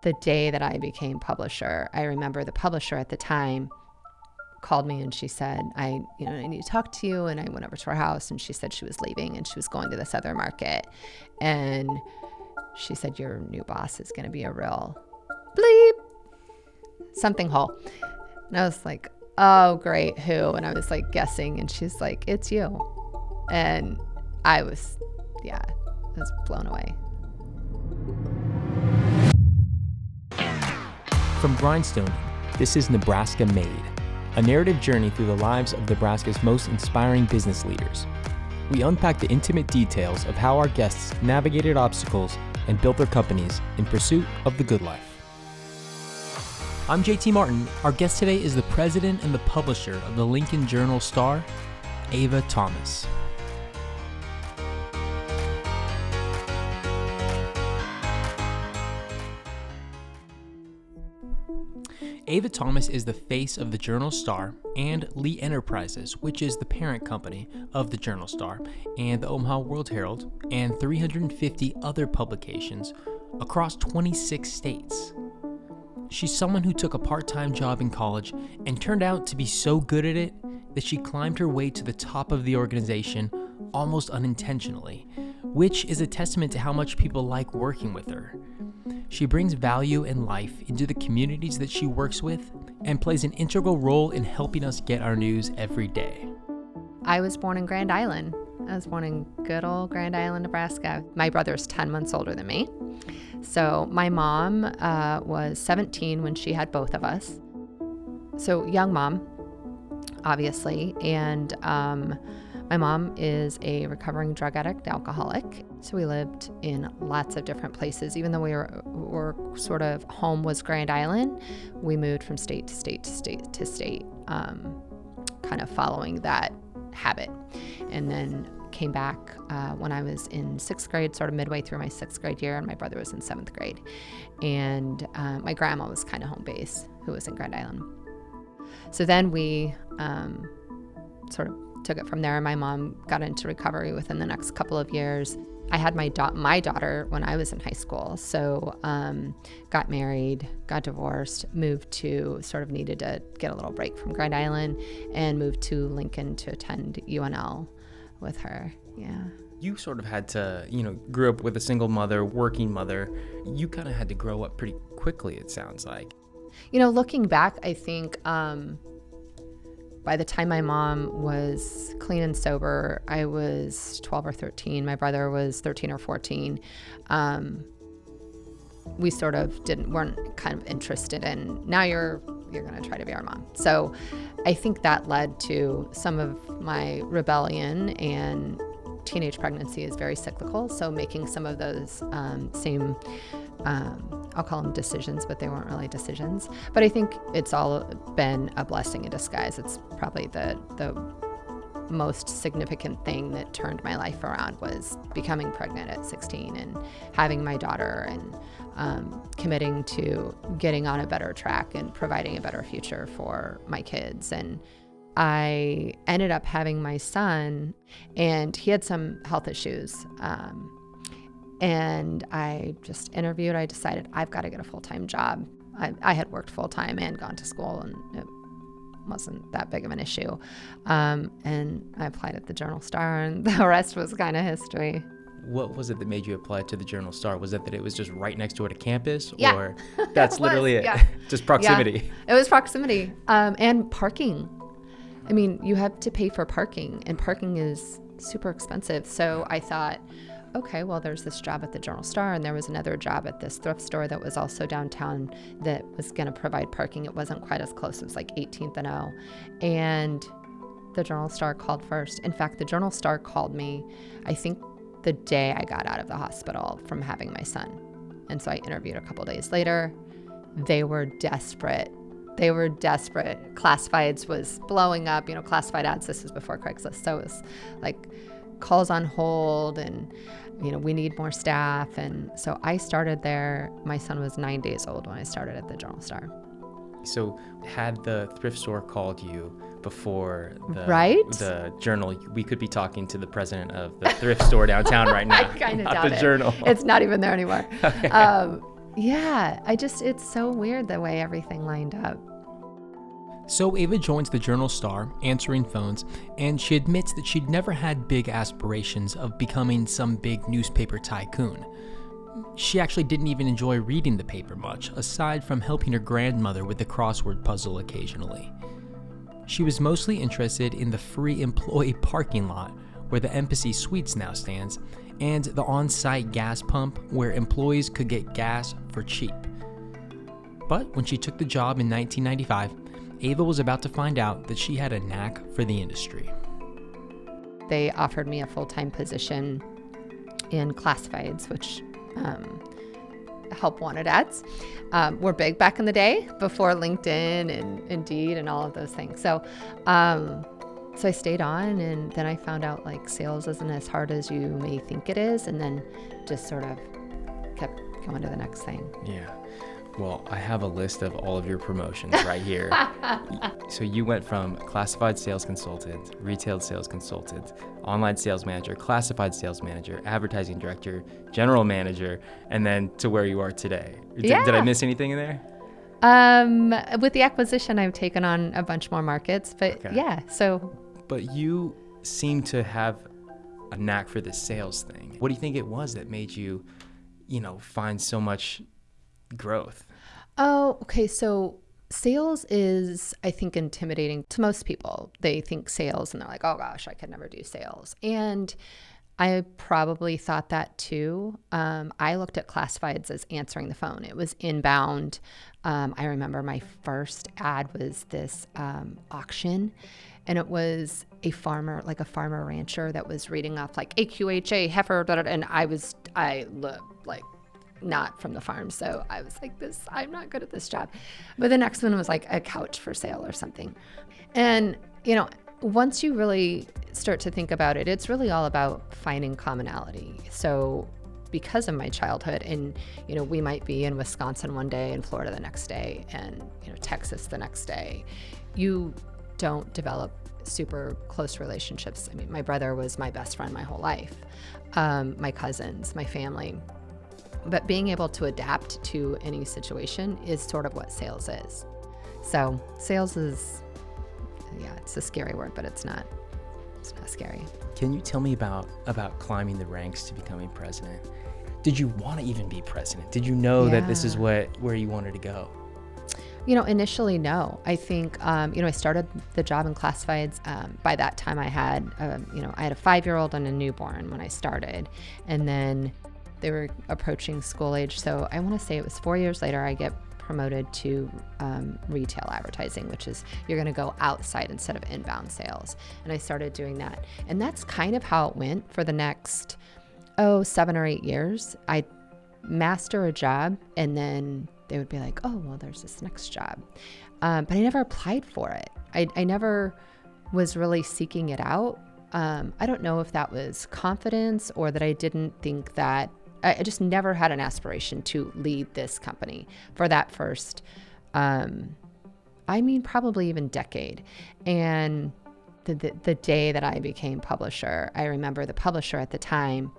the day that I became publisher, I remember the publisher at the time called me and she said, I need to talk to you. And I went over to her house and she said she was leaving and she was going to this other market. And she said, your new boss is going to be a real bleep, something hole. And I was like, oh, great. Who? And I was like guessing. And she's like, it's you. And I was blown away. From Grindstone, this is Nebraska Made, a narrative journey through the lives of Nebraska's most inspiring business leaders. We unpack the intimate details of how our guests navigated obstacles and built their companies in pursuit of the good life. I'm JT Martin. Our guest today is the president and the publisher of the Lincoln Journal-Star, Ava Thomas. Ava Thomas is the face of the Journal-Star and Lee Enterprises, which is the parent company of the Journal-Star and the Omaha World-Herald, and 350 other publications across 26 states. She's someone who took a part-time job in college and turned out to be so good at it that she climbed her way to the top of the organization almost unintentionally, which is a testament to how much people like working with her. She brings value and life into the communities that she works with and plays an integral role in helping us get our news every day. I was born in Grand Island. I was born in good old Grand Island, Nebraska. My brother's 10 months older than me. So my mom was 17 when she had both of us. So young mom, obviously. And my mom is a recovering drug addict, alcoholic. So we lived in lots of different places. Even though we were sort of home was Grand Island, we moved from state to state to state to state, kind of following that habit. And then came back when I was in 6th grade, sort of midway through my 6th grade year, and my brother was in 7th grade. And my grandma was kind of home base, who was in Grand Island. So then we sort of took it from there. My mom got into recovery within the next couple of years. I had my daughter when I was in high school. So got married, got divorced, moved to, sort of needed to get a little break from Grand Island, and moved to Lincoln to attend UNL with her. Yeah. You sort of had to, grew up with a single mother, working mother. You kind of had to grow up pretty quickly, it sounds like. Looking back, I think by the time my mom was clean and sober, I was 12 or 13. My brother was 13 or 14. We sort of weren't kind of interested in, now you're going to try to be our mom. So I think that led to some of my rebellion, and teenage pregnancy is very cyclical. So making some of those same, I'll call them decisions, but they weren't really decisions. But I think it's all been a blessing in disguise. It's probably the most significant thing that turned my life around was becoming pregnant at 16 and having my daughter, and committing to getting on a better track and providing a better future for my kids. And I ended up having my son, and he had some health issues. And I just interviewed. I decided I've got to get a full-time job. I had worked full-time and gone to school, and it wasn't that big of an issue. And I applied at the Journal-Star, and the rest was kind of history. What was it that made you apply to the Journal-Star? Was it that it was just right next door to campus? Yeah. Or that's literally it? Yeah. Just proximity? Yeah. It was proximity. And parking. I mean, you have to pay for parking, and parking is super expensive. So I thought, okay, well, there's this job at the Journal-Star, and there was another job at this thrift store that was also downtown that was going to provide parking. It wasn't quite as close. It was like 18th and O. And the Journal-Star called first. In fact, the Journal-Star called me, I think, the day I got out of the hospital from having my son. And so I interviewed a couple days later. They were desperate. Classifieds was blowing up, classified ads. This was before Craigslist. So it was like calls on hold, and, we need more staff. And so I started there. My son was 9 days old when I started at the Journal-Star. So had the thrift store called you before the Journal, we could be talking to the president of the thrift store downtown right now. I kind of doubt doubt the it. Journal. It's not even there anymore. Okay. Yeah, it's so weird the way everything lined up. So Ava joins the Journal Star, answering phones, and she admits that she'd never had big aspirations of becoming some big newspaper tycoon. She actually didn't even enjoy reading the paper much, aside from helping her grandmother with the crossword puzzle occasionally. She was mostly interested in the free employee parking lot, where the Embassy Suites now stands, and the on-site gas pump where employees could get gas for cheap. But when she took the job in 1995, Ava was about to find out that she had a knack for the industry. They offered me a full-time position in classifieds, which help wanted ads were big back in the day, before LinkedIn and Indeed and all of those things. So I stayed on, and then I found out like sales isn't as hard as you may think it is, and then just sort of kept going to the next thing. Yeah. Well, I have a list of all of your promotions right here. So you went from classified sales consultant, retail sales consultant, online sales manager, classified sales manager, advertising director, general manager, and then to where you are today. Did I miss anything in there? With the acquisition, I've taken on a bunch more markets, but Okay. yeah, so. But you seem to have a knack for this sales thing. What do you think it was that made you, find so much growth? Oh, okay. So sales is, I think, intimidating to most people. They think sales and they're like, oh gosh, I could never do sales. And I probably thought that too. I looked at classifieds as answering the phone. It was inbound. I remember my first ad was this auction, and it was a farmer rancher that was reading off like AQHA, heifer, and I looked like not from the farm. So I was like, I'm not good at this job. But the next one was like a couch for sale or something. And, once you really start to think about it, it's really all about finding commonality. So because of my childhood, and, we might be in Wisconsin one day and Florida the next day, and, Texas the next day, you don't develop super close relationships. I mean, my brother was my best friend my whole life, my cousins, my family. But being able to adapt to any situation is sort of what sales is. So sales is, it's a scary word, but it's not scary. Can you tell me about climbing the ranks to becoming president? Did you want to even be president? Did you know that this is where you wanted to go? Initially, no. I think, I started the job in classifieds. By that time I had, I had a 5-year-old and a newborn when I started, and then they were approaching school age. So I want to say it was 4 years later, I get promoted to retail advertising, which is you're going to go outside instead of inbound sales. And I started doing that. And that's kind of how it went for the next, 7 or 8 years. I'd master a job, and then they would be like, oh, well, there's this next job. But I never applied for it. I never was really seeking it out. I don't know if that was confidence or that I didn't think that I just never had an aspiration to lead this company for that first, probably even decade. And the day that I became publisher, I remember the publisher at the time,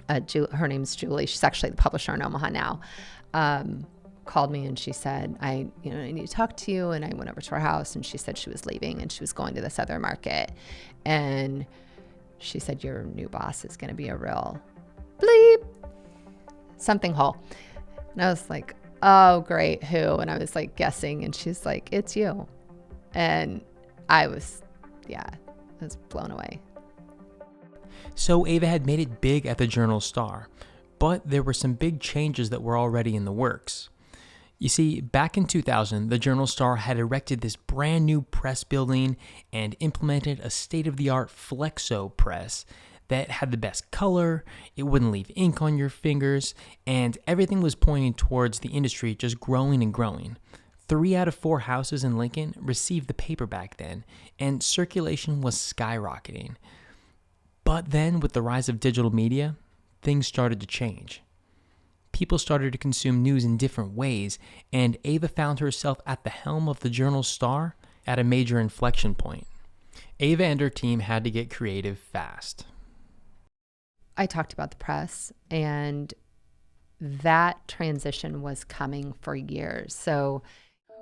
her name's Julie. She's actually the publisher in Omaha now. Called me and she said, I need to talk to you. And I went over to her house, and she said she was leaving and she was going to this other market. And she said, your new boss is going to be a real bleep something hole. And I was like, oh, great. Who? And I was like guessing, and she's like, it's you. And I was blown away. So Ava had made it big at the Journal Star, but there were some big changes that were already in the works. You see, back in 2000, the Journal Star had erected this brand new press building and implemented a state-of-the-art Flexo press that had the best color, it wouldn't leave ink on your fingers, and everything was pointing towards the industry just growing and growing. 3 out of 4 houses in Lincoln received the paper back then, and circulation was skyrocketing. But then, with the rise of digital media, things started to change. People started to consume news in different ways, and Ava found herself at the helm of the Journal Star at a major inflection point. Ava and her team had to get creative fast. I talked about the press, and that transition was coming for years. So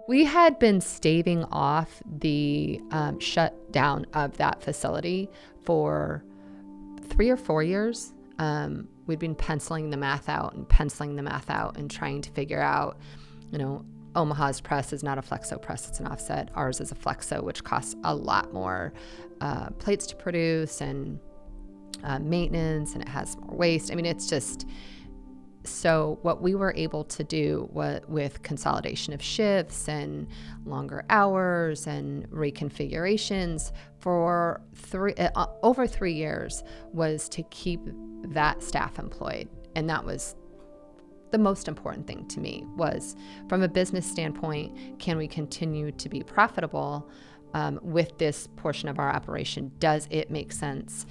we had been staving off the shutdown of that facility for 3 or 4 years. We'd been penciling the math out and trying to figure out, Omaha's press is not a flexo press, it's an offset. Ours is a flexo, which costs a lot more plates to produce and maintenance, and it has more waste. I mean, it's just, so what we were able to do with consolidation of shifts and longer hours and reconfigurations for over 3 years was to keep that staff employed. And that was the most important thing to me, was from a business standpoint, can we continue to be profitable with this portion of our operation? Does it make sense?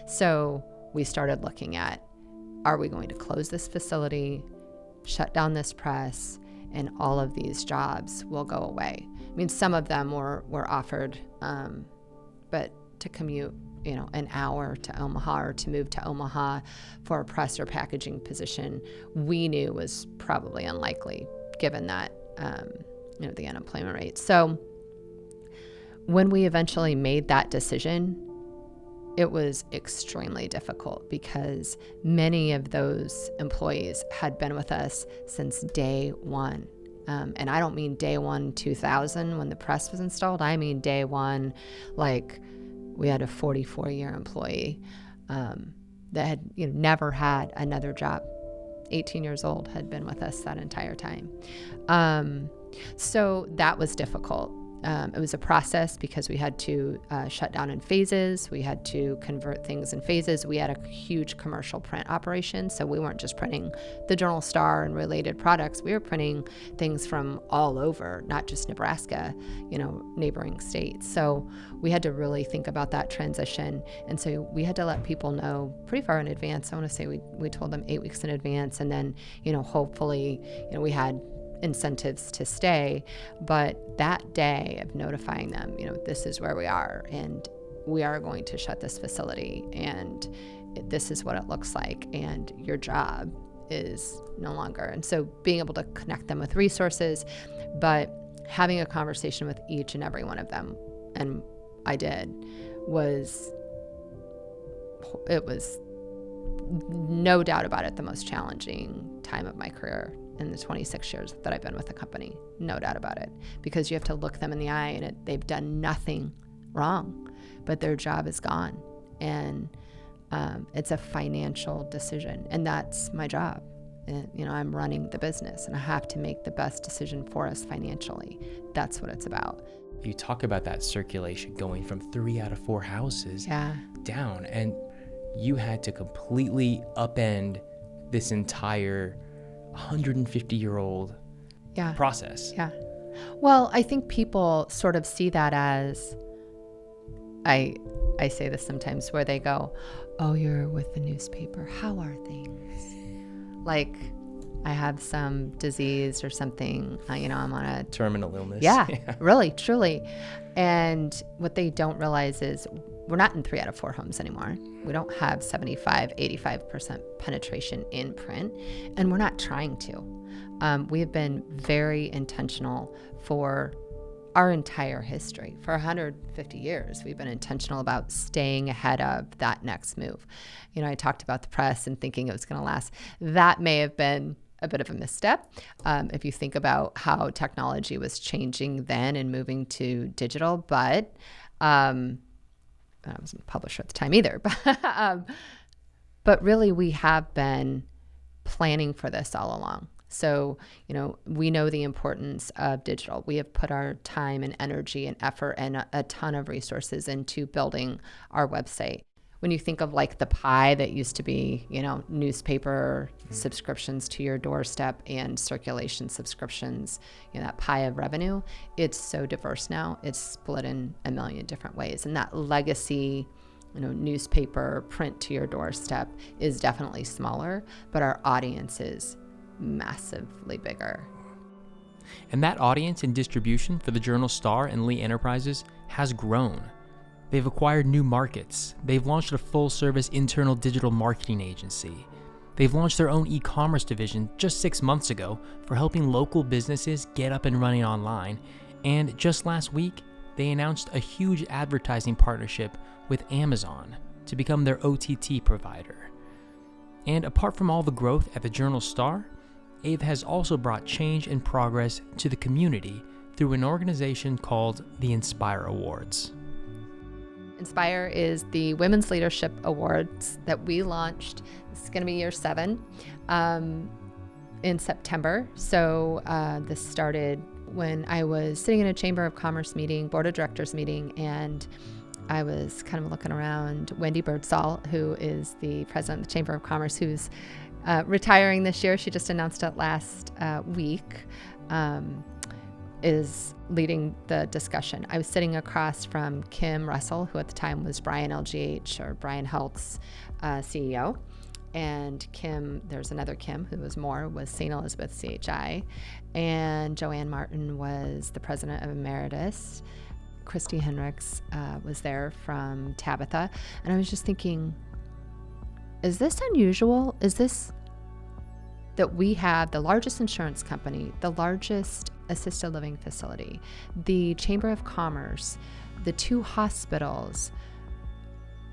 So we started looking at, are we going to close this facility, shut down this press, and all of these jobs will go away? I mean, some of them were offered, but to commute, an hour to Omaha or to move to Omaha for a press or packaging position, we knew was probably unlikely given that, the unemployment rate. So when we eventually made that decision, it was extremely difficult because many of those employees had been with us since day one. And I don't mean day one, 2000 when the press was installed. I mean day one, like we had a 44-year employee that had never had another job. 18 years old, had been with us that entire time. So that was difficult. It was a process because we had to shut down in phases. We had to convert things in phases. We had a huge commercial print operation, so we weren't just printing the Journal Star and related products. We were printing things from all over, not just Nebraska, neighboring states. So we had to really think about that transition. And so we had to let people know pretty far in advance. I want to say we told them 8 weeks in advance, and then, hopefully, we had incentives to stay. But that day of notifying them, this is where we are, and we are going to shut this facility, and this is what it looks like, and your job is no longer. And so being able to connect them with resources, but having a conversation with each and every one of them, and I did, it was no doubt about it the most challenging time of my career in the 26 years that I've been with the company. No doubt about it. Because you have to look them in the eye, and they've done nothing wrong, but their job is gone. And it's a financial decision, and that's my job. And, I'm running the business, and I have to make the best decision for us financially. That's what it's about. You talk about that circulation going from 3 out of 4 houses down, and you had to completely upend this entire 150-year-old process. Yeah. Well, I think people sort of see that as, I say this sometimes, where they go, oh, you're with the newspaper. How are things? Like I have some disease or something, I'm on a terminal illness. Yeah, really, truly. And what they don't realize is we're not in 3 out of 4 homes anymore. We don't have 85% penetration in print, and we're not trying to. We have been very intentional for our entire history. For 150 years, we've been intentional about staying ahead of that next move. I talked about the press and thinking it was going to last. That may have been a bit of a misstep. If you think about how technology was changing then and moving to digital, but I wasn't a publisher at the time either, but really we have been planning for this all along. So, we know the importance of digital. We have put our time and energy and effort and a ton of resources into building our website. When you think of like the pie that used to be, newspaper subscriptions to your doorstep and circulation subscriptions, that pie of revenue, it's so diverse now. It's split in a million different ways. And that legacy, newspaper print to your doorstep is definitely smaller, but our audience is massively bigger. And that audience and distribution for the Journal Star and Lee Enterprises has grown. They've acquired new markets. They've launched a full-service internal digital marketing agency. They've launched their own e-commerce division just 6 months ago for helping local businesses get up and running online. And just last week, they announced a huge advertising partnership with Amazon to become their OTT provider. And apart from all the growth at the Journal-Star, Ava has also brought change and progress to the community through an organization called the Inspire Awards. Inspire is the Women's Leadership Awards that we launched. This is going to be year 7 in September. So this started when I was sitting in a Chamber of Commerce meeting, Board of Directors meeting, and I was kind of looking around. Wendy Birdsall, who is the president of the Chamber of Commerce, who's retiring this year. She just announced it last week, is leading the discussion. I was sitting across from Kim Russell, who at the time was Brian LGH or Brian Health's CEO. And Kim, there's another Kim who was St. Elizabeth CHI. And Joanne Martin was the president of Emeritus. Christy Henricks was there from Tabitha. And I was just thinking, is this unusual? Is this that we have the largest insurance company, the largest assisted living facility, the Chamber of Commerce, the 2 hospitals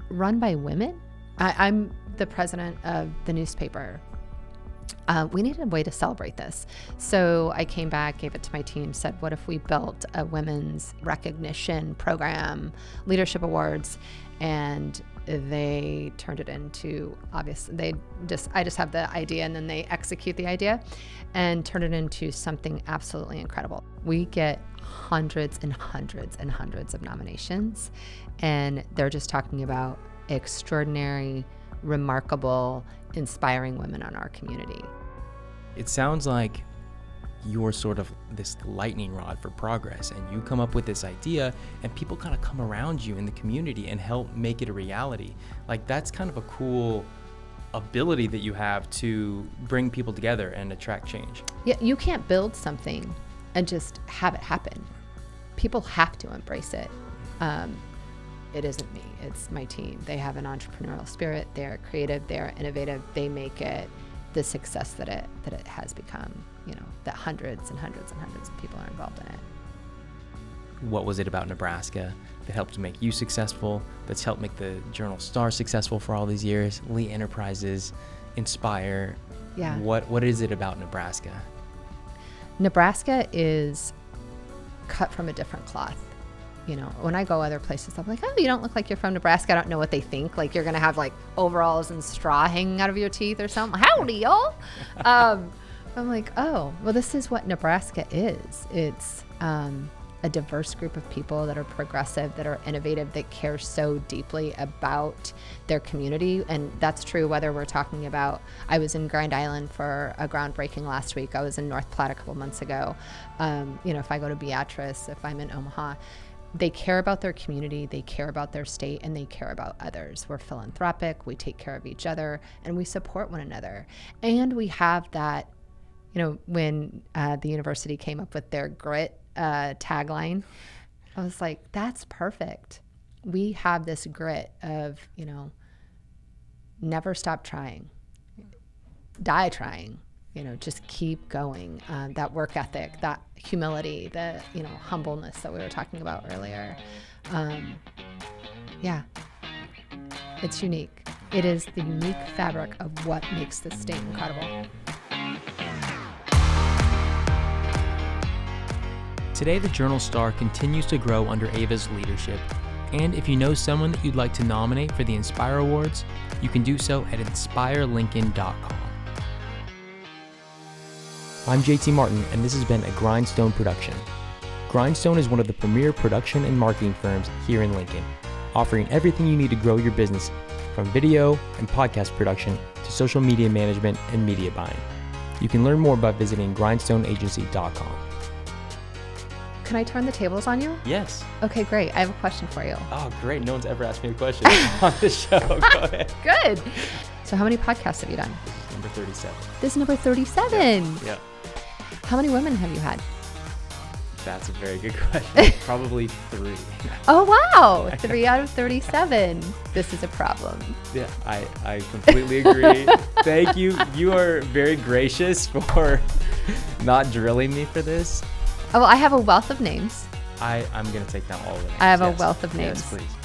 run by women? I'm the president of the newspaper. We needed a way to celebrate this. So I came back, gave it to my team, said, what if we built a women's recognition program, leadership awards? And they turned it into, obviously, I just have the idea and then they execute the idea and turn it into something absolutely incredible. We get hundreds and hundreds and hundreds of nominations, and they're just talking about extraordinary, remarkable, inspiring women in our community. It sounds like you're sort of this lightning rod for progress, and you come up with this idea and people kind of come around you in the community and help make it a reality. Like, that's kind of a cool ability that you have to bring people together and attract change. Yeah, you can't build something and just have it happen. People have to embrace it. It isn't me, it's my team. They have an entrepreneurial spirit, they're creative, they're innovative, they make it the success that it has become, that hundreds and hundreds and hundreds of people are involved in it. What was it about Nebraska that helped make you successful, that's helped make the Journal-Star successful for all these years? Lee Enterprises, Inspire. Yeah. What is it about Nebraska? Nebraska is cut from a different cloth. When I go other places, I'm like, oh, you don't look like you're from Nebraska. I don't know what they think. Like, you're going to have like overalls and straw hanging out of your teeth or something. Howdy, y'all. I'm like, oh, well, this is what Nebraska is. It's a diverse group of people that are progressive, that are innovative, that care so deeply about their community. And that's true whether we're talking about, I was in Grand Island for a groundbreaking last week. I was in North Platte a couple months ago. If I go to Beatrice, if I'm in Omaha, they care about their community, they care about their state, and they care about others. We're philanthropic, we take care of each other, and we support one another. And we have that, when the university came up with their grit tagline, I was like, that's perfect. We have this grit of, never stop trying, die trying. Just keep going. That work ethic, that humility, the, humbleness that we were talking about earlier. Yeah, it's unique. It is the unique fabric of what makes this state incredible. Today, the Journal-Star continues to grow under Ava's leadership. And if you know someone that you'd like to nominate for the Inspire Awards, you can do so at inspirelincoln.com. I'm JT Martin, and this has been a Grindstone production. Grindstone is one of the premier production and marketing firms here in Lincoln, offering everything you need to grow your business, from video and podcast production to social media management and media buying. You can learn more by visiting grindstoneagency.com. Can I turn the tables on you? Yes. Okay, great. I have a question for you. Oh, great. No one's ever asked me a question on the show. Go ahead. Good. So how many podcasts have you done? This is number 37. This is number 37. Yeah. How many women have you had? That's a very good question. Probably 3. Oh, wow. 3 out of 37. This is a problem. Yeah, I completely agree. Thank you. You are very gracious for not drilling me for this. Oh, well, I have a wealth of names. I'm going to take down all of them. I have a wealth of names. Yes, please.